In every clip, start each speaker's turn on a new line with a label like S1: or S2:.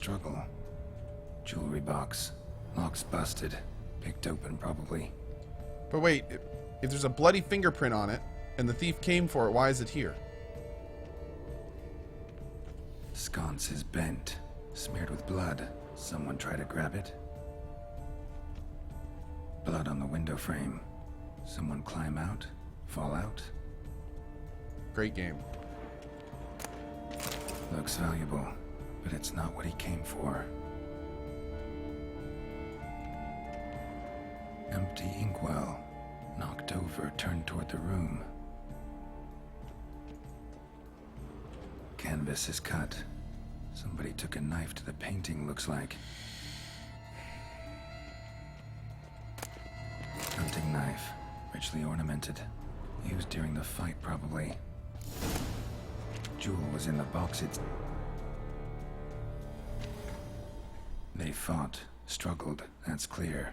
S1: Struggle. Jewelry box. Lock's busted. Picked open, probably.
S2: But wait, if there's a bloody fingerprint on it, and the thief came for it, why is it here?
S1: Sconce is bent. Smeared with blood. Someone try to grab it? Blood on the window frame. Someone climb out? Fall out?
S2: Great game.
S1: Looks valuable, but it's not what he came for. Empty inkwell. Knocked over, turned toward the room. Canvas is cut. Somebody took a knife to the painting, looks like. Hunting knife. Richly ornamented. Used during the fight, probably. Jewel was in the box. They fought, struggled, that's clear.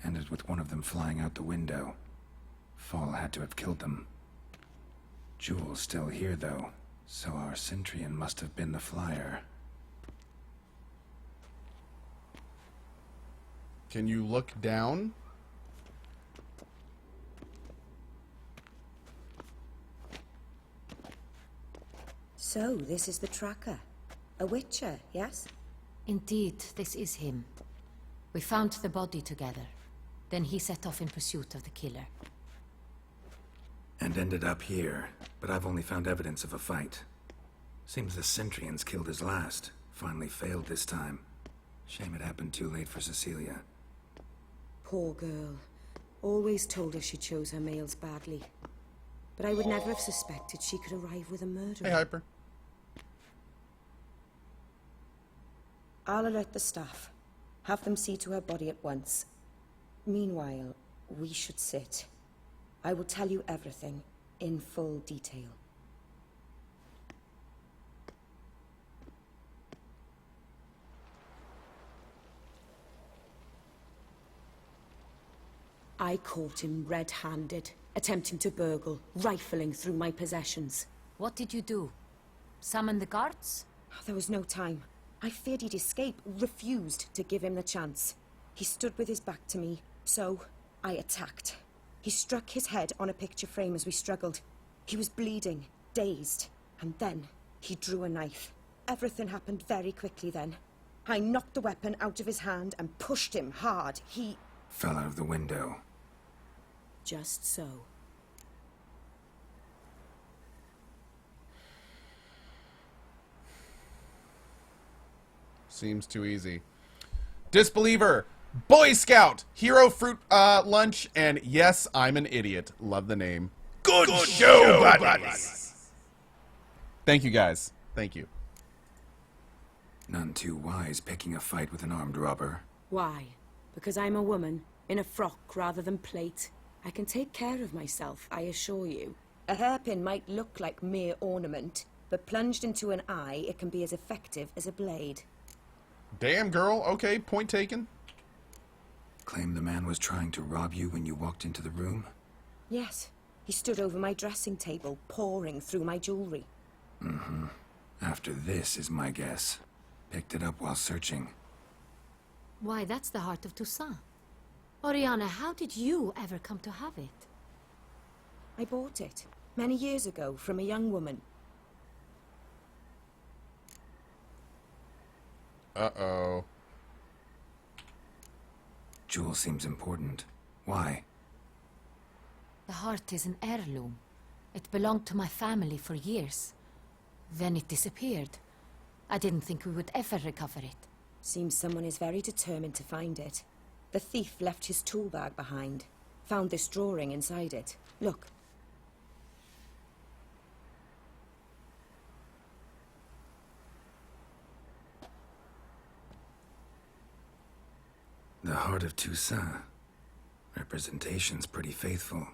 S1: Ended with one of them flying out the window. Fall had to have killed them. Jewel's still here, though, so our Centrian must have been the flyer.
S2: Can you look down?
S3: So, this is the tracker. A witcher, yes?
S4: Indeed, this is him. We found the body together. Then he set off in pursuit of the killer.
S1: And ended up here, but I've only found evidence of a fight. Seems the Centrians killed his last. Finally failed this time. Shame it happened too late for Cecilia.
S3: Poor girl. Always told her she chose her males badly. But I would never have suspected she could arrive with a murderer.
S2: Hey, Hyper.
S3: I'll alert the staff. Have them see to her body at once. Meanwhile, we should sit. I will tell you everything, in full detail. I caught him red-handed, attempting to burgle, rifling through my possessions.
S4: What did you do? Summon the guards?
S3: There was no time. I feared he'd escape, refused to give him the chance. He stood with his back to me, so I attacked. He struck his head on a picture frame as we struggled. He was bleeding, dazed, and then he drew a knife. Everything happened very quickly then. I knocked the weapon out of his hand and pushed him hard. He
S1: Fell out of the window.
S3: just so.
S2: Seems too easy. Disbeliever, Boy Scout, Hero Fruit Lunch, and yes, I'm an idiot. Love the name. Good show, buddies. Thank you, guys. Thank you.
S1: None too wise picking a fight with an armed robber.
S3: Why? Because I'm a woman, in a frock rather than plate. I can take care of myself, I assure you. A hairpin might look like mere ornament, but plunged into an eye, it can be as effective as a blade.
S2: Damn, girl. Okay, point taken.
S1: Claim the man was trying to rob you when you walked into the room?
S3: Yes, he stood over my dressing table, pouring through my jewelry.
S1: Mm-hmm. After this is my guess. Picked it up while searching.
S4: Why, that's the heart of Toussaint. Oriana, how did you ever come to have it?
S3: I bought it, many years ago, from a young woman.
S2: Uh-oh.
S1: Jewel seems important. Why?
S4: The heart is an heirloom. It belonged to my family for years. Then it disappeared. I didn't think we would ever recover it.
S3: Seems someone is very determined to find it. The thief left his tool bag behind. Found this drawing inside it. Look.
S1: The heart of Toussaint. Representation's pretty faithful.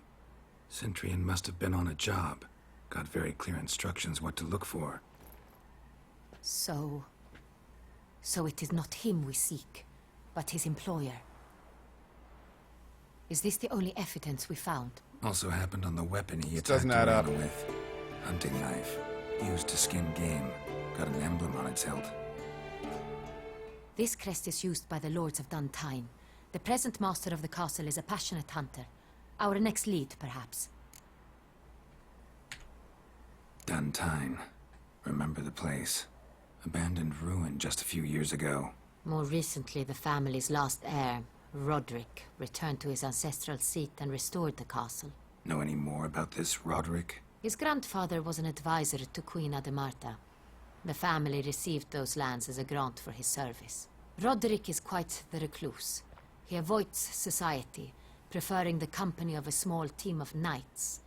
S1: Centrian must have been on a job. Got very clear instructions what to look for.
S4: So it is not him we seek, but his employer. Is this the only evidence we found?
S1: Also happened on the weapon he attacked
S2: doesn't add up.
S1: Oriana with. Hunting knife. Used to skin game. Got an emblem on its hilt.
S4: This crest is used by the lords of Duntine. The present master of the castle is a passionate hunter. Our next lead, perhaps.
S1: Duntine. Remember the place. Abandoned ruin just a few years ago.
S4: More recently, the family's last heir, Roderick, returned to his ancestral seat and restored the castle.
S1: Know any more about this Roderick?
S4: His grandfather was an advisor to Queen Ademarta. The family received those lands as a grant for his service. Roderick is quite the recluse. He avoids society, preferring the company of a small team of knights,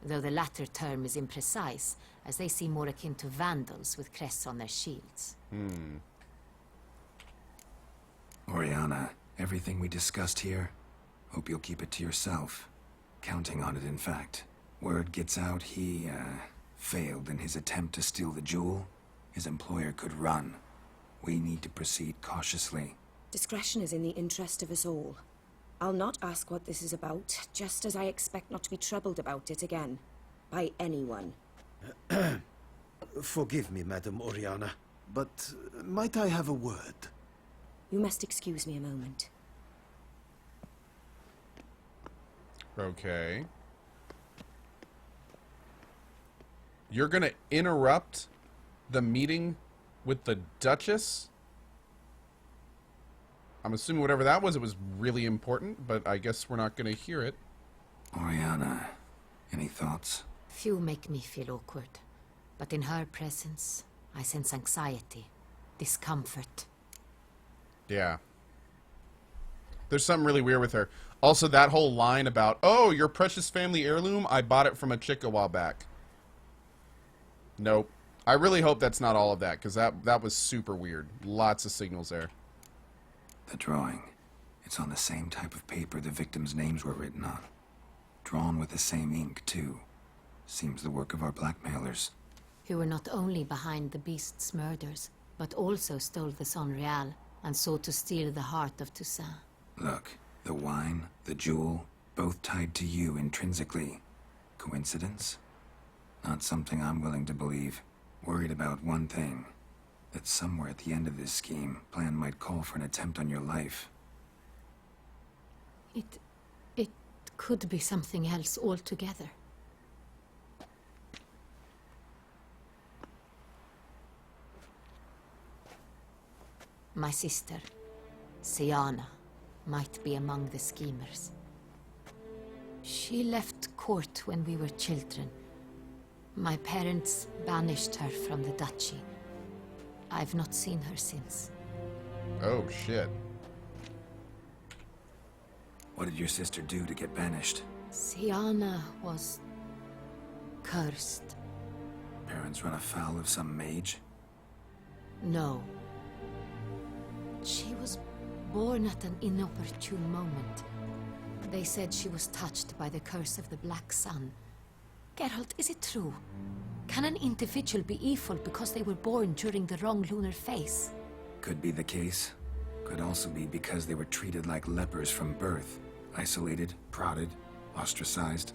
S4: though the latter term is imprecise, as they seem more akin to vandals with crests on their shields.
S1: Oriana, everything we discussed here, hope you'll keep it to yourself. Counting on it, in fact. Word gets out he, failed in his attempt to steal the jewel. His employer could run. We need to proceed cautiously.
S3: Discretion is in the interest of us all. I'll not ask what this is about, just as I expect not to be troubled about it again. By anyone.
S5: Forgive me, Madam Oriana, but might I have a word?
S3: You must excuse me a moment.
S2: Okay. You're gonna interrupt the meeting with the Duchess? I'm assuming whatever that was, it was really important, but I guess we're not gonna hear it.
S1: Oriana, any thoughts?
S4: Few make me feel awkward, but in her presence, I sense anxiety, discomfort.
S2: Yeah. There's something really weird with her. Also, that whole line about, oh, your precious family heirloom, I bought it from a chick a while back. Nope. I really hope that's not all of that, because that was super weird. Lots of signals there.
S1: The drawing. It's on the same type of paper the victims' names were written on. Drawn with the same ink, too. Seems the work of our blackmailers.
S4: Who were not only behind the beast's murders, but also stole the Son Real and sought to steal the heart of Toussaint.
S1: Look, the wine, the jewel, both tied to you intrinsically. Coincidence? Not something I'm willing to believe. Worried about one thing. That somewhere at the end of this scheme, plan might call for an attempt on your life.
S4: It could be something else altogether. My sister, Siana, might be among the schemers. She left court when we were children. My parents banished her from the duchy. I've not seen her since.
S2: Oh, shit.
S1: What did your sister do to get banished?
S4: Siana was cursed.
S1: Parents run afoul of some mage?
S4: No. She was born at an inopportune moment. They said she was touched by the curse of the Black Sun. Geralt, is it true? Can an individual be evil because they were born during the wrong lunar phase?
S1: Could be the case. Could also be because they were treated like lepers from birth. Isolated, prodded, ostracized.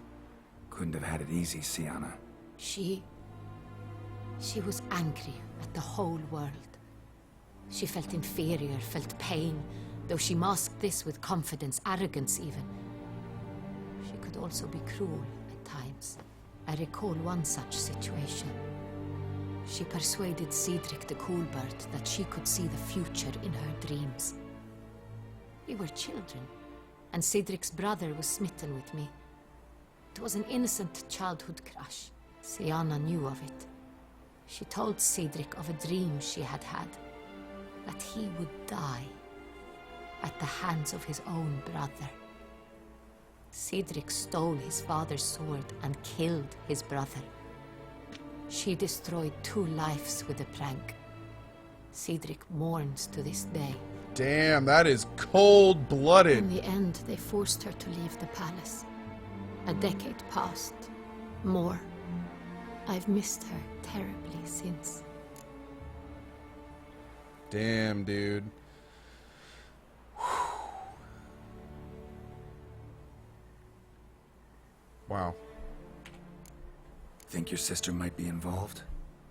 S1: Couldn't have had it easy, Siana.
S4: She was angry at the whole world. She felt inferior, felt pain, though she masked this with confidence, arrogance even. She could also be cruel at times. I recall one such situation. She persuaded Cedric the Coolbird that she could see the future in her dreams. We were children, and Cedric's brother was smitten with me. It was an innocent childhood crush. Siana knew of it. She told Cedric of a dream she had had, that he would die at the hands of his own brother. Cedric stole his father's sword and killed his brother. She destroyed 2 lives with a prank. Cedric mourns to this day.
S2: Damn, that is cold-blooded.
S4: In the end, they forced her to leave the palace. A decade passed. More. I've missed her terribly since.
S2: Damn, dude. Wow.
S1: Think your sister might be involved?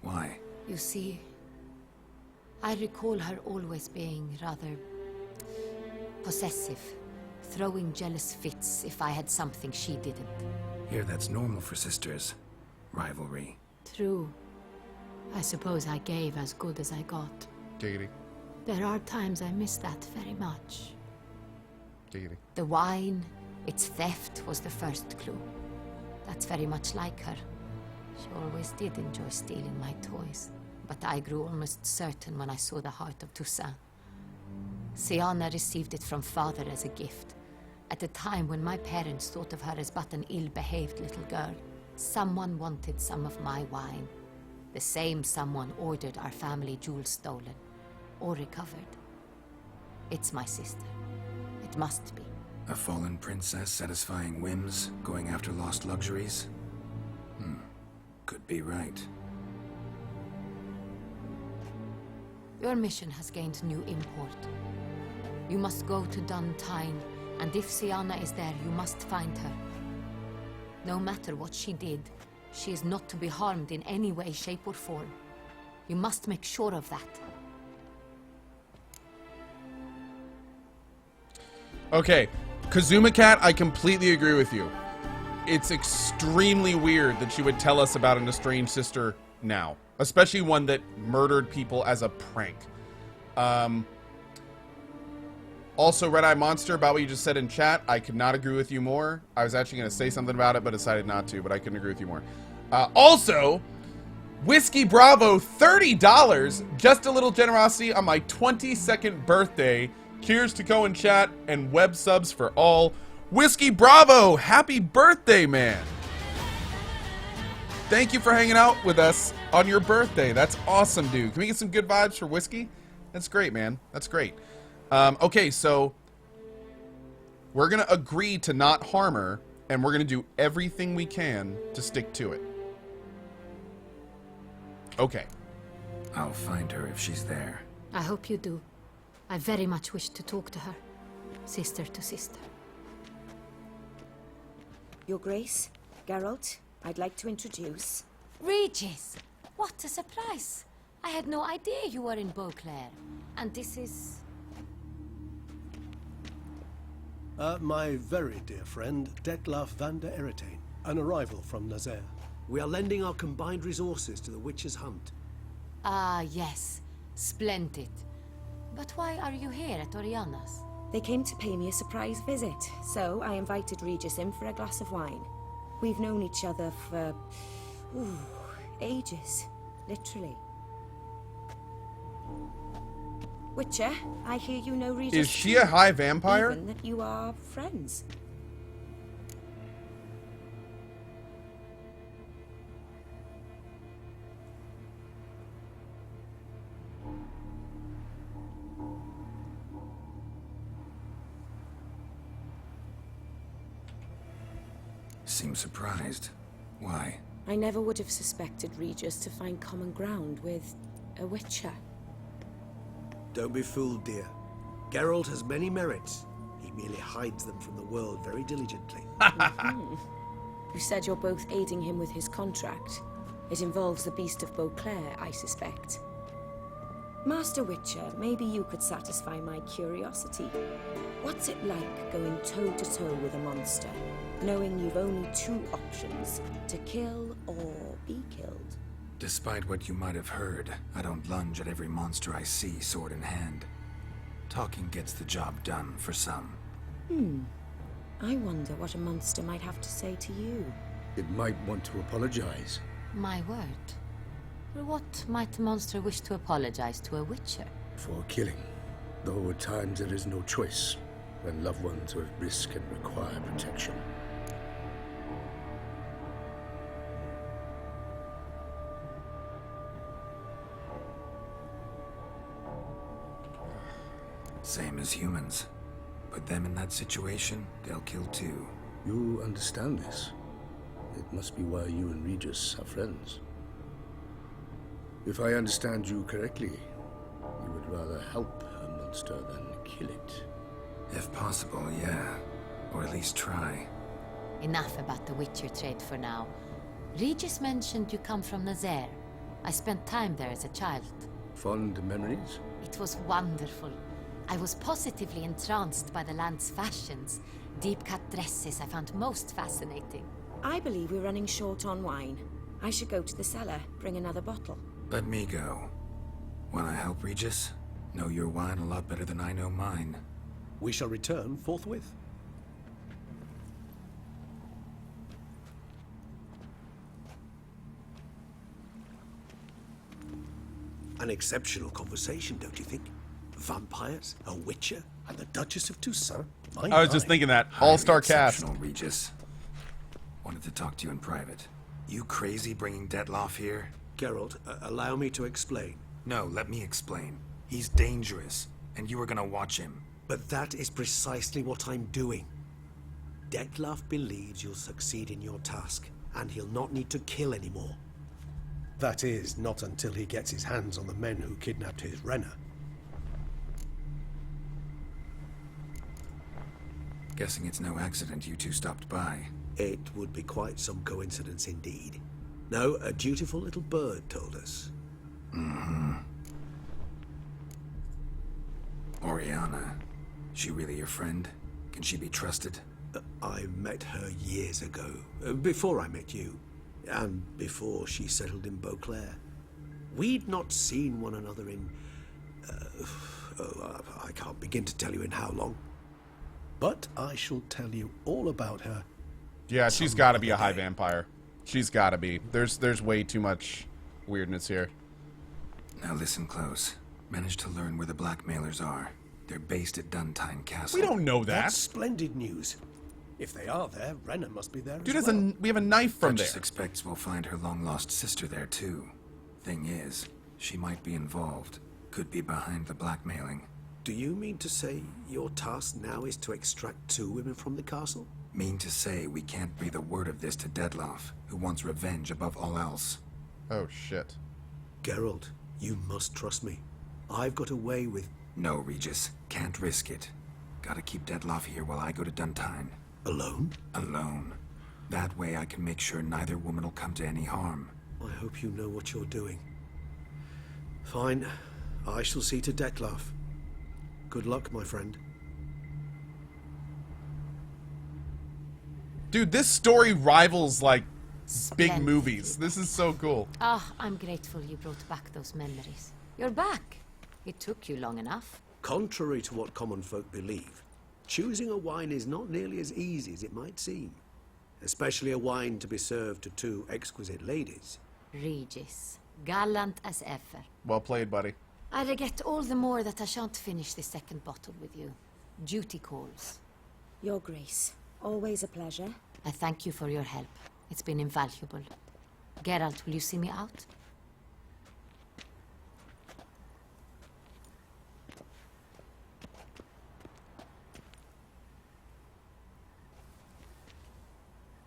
S1: Why?
S4: You see, I recall her always being rather possessive, throwing jealous fits if I had something she didn't.
S1: Here, that's normal for sisters. Rivalry.
S4: True. I suppose I gave as good as I got.
S2: Giggity.
S4: There are times I miss that very much.
S2: Giggity.
S4: The wine, its theft was the first clue. That's very much like her. She always did enjoy stealing my toys, but I grew almost certain when I saw the heart of Toussaint. Siana received it from father as a gift, at a time when my parents thought of her as but an ill-behaved little girl. Someone wanted some of my wine. The same someone ordered our family jewels stolen, or recovered. It's my sister. It must be.
S1: A fallen princess satisfying whims, going after lost luxuries? Could be right.
S4: Your mission has gained new import. You must go to Duntine, and if Siana is there, you must find her. No matter what she did, she is not to be harmed in any way, shape, or form. You must make sure of that.
S2: Okay, Kazuma Cat, I completely agree with you. It's extremely weird that she would tell us about an estranged sister now, especially one that murdered people as a prank. Also, Red Eye Monster, about what you just said in chat, I could not agree with you more. I was actually going to say something about it, but decided not to, but I couldn't agree with you more. Also, Whiskey Bravo, $30, just a little generosity on my 22nd birthday. Cheers to Cohen chat and web subs for all. Whiskey Bravo, happy birthday, man. Thank you for hanging out with us on your birthday. That's awesome, dude. Can we get some good vibes for Whiskey? That's great, man. That's great. Okay, so we're going to agree to not harm her, and we're going to do everything we can to stick to it. Okay.
S1: I'll find her if she's there.
S4: I hope you do. I very much wish to talk to her. Sister to sister.
S3: Your Grace, Geralt, I'd like to introduce...
S4: Regis! What a surprise! I had no idea you were in Beauclair. And this is...
S5: My very dear friend, Detlef van der Eretain, an arrival from Nazaire.
S6: We are lending our combined resources to the Witch's Hunt.
S4: Ah, yes. Splendid. But why are you here at Oriana's?
S3: They came to pay me a surprise visit, so I invited Regis in for a glass of wine. We've known each other for... ages. Literally. Witcher, I hear you know Regis.
S2: Is she a high vampire?
S3: Even that you are friends.
S1: Seems surprised. Why?
S3: I never would have suspected Regis to find common ground with a Witcher.
S6: Don't be fooled, dear. Geralt has many merits. He merely hides them from the world very diligently.
S3: You said you're both aiding him with his contract. It involves the Beast of Beauclair, I suspect. Master Witcher, maybe you could satisfy my curiosity. What's it like going toe-to-toe with a monster, knowing you've only two options, to kill or be killed?
S1: Despite what you might have heard, I don't lunge at every monster I see sword in hand. Talking gets the job done for some.
S3: I wonder what a monster might have to say to you.
S7: It might want to apologize.
S4: My word. For what might the monster wish to apologize to a Witcher?
S7: For killing. Though at times there is no choice, when loved ones are at risk and require protection.
S1: Same as humans. Put them in that situation, they'll kill too.
S7: You understand this. It must be why you and Regis are friends. If I understand you correctly, you would rather help a monster than kill it.
S1: If possible, yeah. Or at least try.
S4: Enough about the Witcher trade for now. Regis mentioned you come from Nazaire. I spent time there as a child.
S7: Fond memories?
S4: It was wonderful. I was positively entranced by the land's fashions. Deep cut dresses I found most fascinating.
S3: I believe we're running short on wine. I should go to the cellar, bring another bottle.
S1: Let me go. Wanna help, Regis? Know your wine a lot better than I know mine.
S5: We shall return forthwith.
S6: An exceptional conversation, don't you think? Vampires, a witcher, and the Duchess of Toussaint.
S2: I was just thinking that. All-star cast.
S1: Exceptional, Regis. Wanted to talk to you in private. You crazy bringing Detlef here?
S6: Geralt, allow me to explain.
S1: No, let me explain. He's dangerous, and you were gonna watch him.
S6: But that is precisely what I'm doing. Detlef believes you'll succeed in your task, and he'll not need to kill anymore.
S5: That is, not until he gets his hands on the men who kidnapped his Renner.
S1: Guessing it's no accident you two stopped by.
S6: It would be quite some coincidence indeed. No, a dutiful little bird told us.
S1: Oriana. She really your friend? Can she be trusted?
S6: I met her years ago, before I met you, and before she settled in Beauclair. We'd not seen one another in... I can't begin to tell you in how long.
S5: But I shall tell you all about her.
S2: Yeah, she's got to be a high vampire. She's got to be. There's way too much weirdness here.
S1: Now listen close. Managed to learn where the blackmailers are. They're based at Duntine Castle.
S2: We don't know
S5: That's
S2: that.
S5: splendid news. If they are there, Renner must be there
S2: Dude,
S5: as well.
S2: we have a knife from there.
S1: Duchess expects we'll find her long-lost sister there, too. Thing is, she might be involved. Could be behind the blackmailing.
S6: Do you mean to say your task now is to extract 2 women from the castle?
S1: Mean to say we can't breathe a word of this to Detlef, who wants revenge above all else.
S2: Oh, shit.
S6: Geralt, you must trust me. I've got away with...
S1: No, Regis. Can't risk it. Gotta keep Detlef here while I go to Duntine.
S6: Alone?
S1: Alone. That way I can make sure neither woman will come to any harm.
S6: I hope you know what you're doing. Fine. I shall see to Detlef. Good luck, my friend.
S2: Dude, this story rivals, like, big
S4: Splendid.
S2: movies. This is so cool.
S4: Ah, I'm grateful you brought back those memories. You're back. It took you long enough.
S6: Contrary to what common folk believe, choosing a wine is not nearly as easy as it might seem. Especially a wine to be served to 2 exquisite ladies.
S4: Regis, gallant as ever.
S2: Well played, buddy.
S4: I regret all the more that I shan't finish the second bottle with you. Duty calls.
S3: Your Grace, always a pleasure.
S4: I thank you for your help. It's been invaluable. Geralt, will you see me out?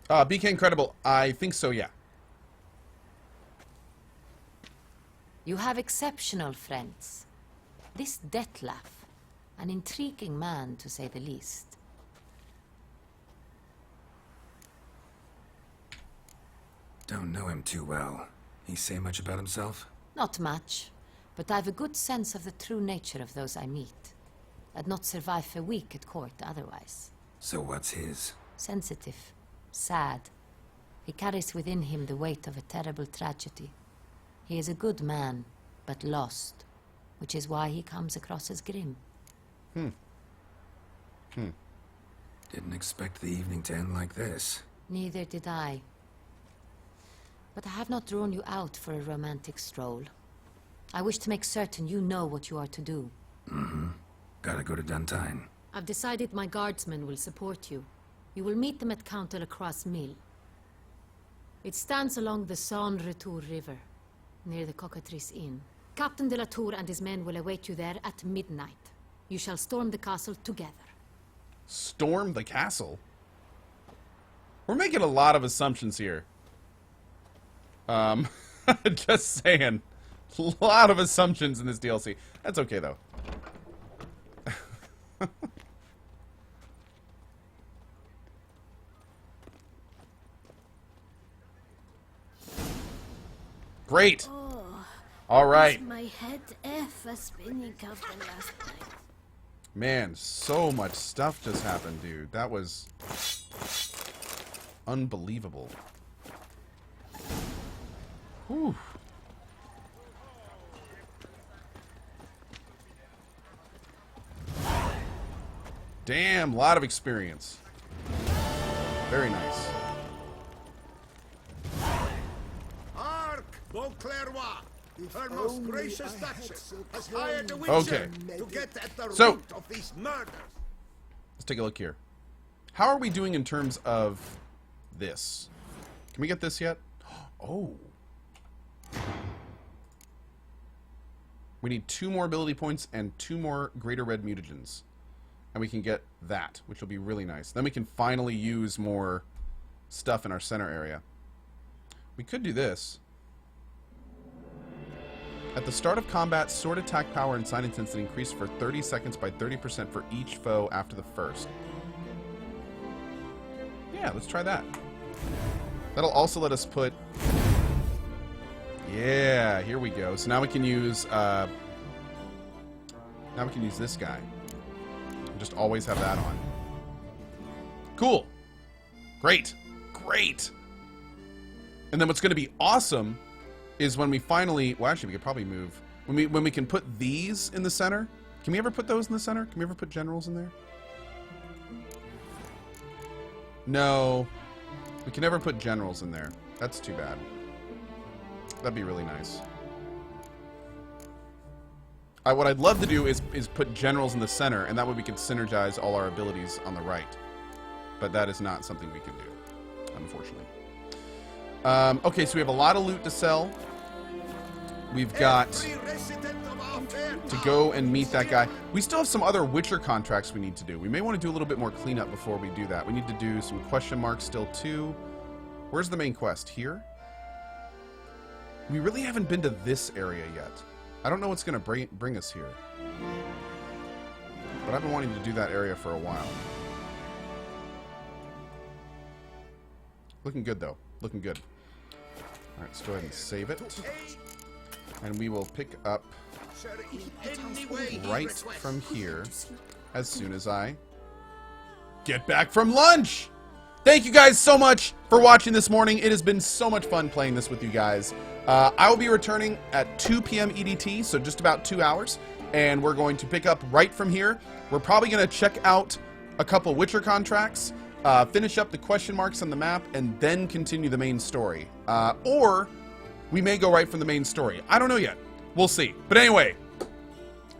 S2: BK Incredible. I think so, yeah.
S4: You have exceptional friends. This Detlef, an intriguing man to say the least.
S1: Don't know him too well. He say much about himself?
S4: Not much, but I've a good sense of the true nature of those I meet. I'd not survive a week at court otherwise.
S1: So what's his?
S4: Sensitive, sad. He carries within him the weight of a terrible tragedy. He is a good man, but lost, which is why he comes across as grim.
S1: Didn't expect the evening to end like this.
S4: Neither did I. But I have not drawn you out for a romantic stroll. I wish to make certain you know what you are to do.
S1: Gotta go to Duntine.
S4: I've decided my guardsmen will support you. You will meet them at Count de la Croix Mill. It stands along the Saône-Retour River, near the Cockatrice Inn. Captain de la Tour and his men will await you there at midnight. You shall storm the castle together.
S2: Storm the castle? We're making a lot of assumptions here. Just saying. A lot of assumptions in this DLC. That's okay, though. Great. All right.
S8: My head ever spinning after last night.
S2: Man, so much stuff just happened, dude. That was unbelievable. Whew. Damn, lot of experience. Very nice.
S6: Hark, Beauclervois! Her most gracious Duchess has hired a witcher
S2: Okay.
S6: to get at the
S2: So-
S6: root of these murders.
S2: Let's take a look here. How are we doing in terms of this? Can we get this yet? Oh. We need 2 more ability points and 2 more greater red mutagens. And we can get that, which will be really nice. Then we can finally use more stuff in our center area. We could do this. At the start of combat, sword attack power and sign intensity increase for 30 seconds by 30% for each foe after the first. Yeah, let's try that. That'll also let us put... Yeah, here we go. So now we can use... now we can use this guy. And just always have that on. Cool. Great. Great. And then what's going to be awesome is when we finally... Well, actually, we could probably move... When we can put these in the center... Can we ever put those in the center? Can we ever put generals in there? No. We can never put generals in there. That's too bad. That'd be really nice. What I'd love to do is put generals in the center, and that way we can synergize all our abilities on the right. But that is not something we can do, unfortunately. Okay, so we have a lot of loot to sell. We've got to go and meet that guy. We still have some other Witcher contracts we need to do. We may want to do a little bit more cleanup before we do that. We need to do some question marks still too. Where's the main quest? Here? We really haven't been to this area yet. I don't know what's going to bring us here. But I've been wanting to do that area for a while. Looking good, though. Looking good. Alright, let's go ahead and save it. And we will pick up right from here as soon as I get back from lunch! Thank you guys so much for watching this morning. It has been so much fun playing this with you guys. I will be returning at 2 p.m. EDT, so just about 2 hours. And we're going to pick up right from here. We're probably going to check out a couple Witcher contracts, finish up the question marks on the map, and then continue the main story. Or we may go right from the main story. I don't know yet. We'll see. But anyway,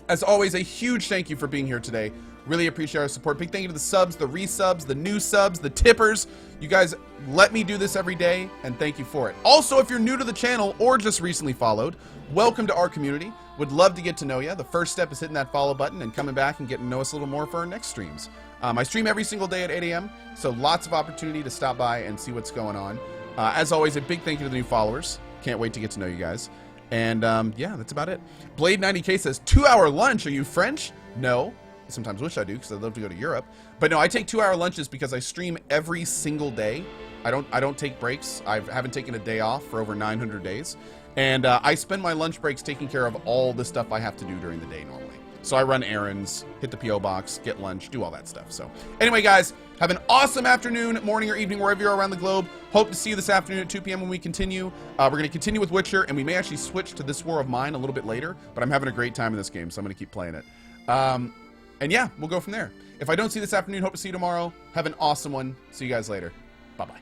S2: as always, a huge thank you for being here today. Really appreciate our support. Big thank you to the subs, the resubs, the new subs, the tippers. You guys let me do this every day, and thank you for it. Also, if you're new to the channel or just recently followed, welcome to our community. Would love to get to know you. The first step is hitting that follow button and coming back and getting to know us a little more for our next streams. I stream every single day at 8 a.m., so lots of opportunity to stop by and see what's going on. As always, a big thank you to the new followers. Can't wait to get to know you guys. And yeah, that's about it. Blade90K says, 2-hour lunch. Are you French? No. Sometimes wish I do because I'd love to go to Europe. But no, I take 2-hour lunches because I stream every single day. I don't take breaks. I haven't taken a day off for over 900 days. And I spend my lunch breaks taking care of all the stuff I have to do during the day normally. So I run errands, hit the P.O. box, get lunch, do all that stuff. So anyway, guys, have an awesome afternoon, morning, or evening, wherever you are around the globe. Hope to see you this afternoon at 2 p.m. when we continue. We're going to continue with Witcher, and we may actually switch to This War of Mine a little bit later. But I'm having a great time in this game, so I'm going to keep playing it. And yeah, we'll go from there. If I don't see you this afternoon, hope to see you tomorrow. Have an awesome one. See you guys later. Bye-bye.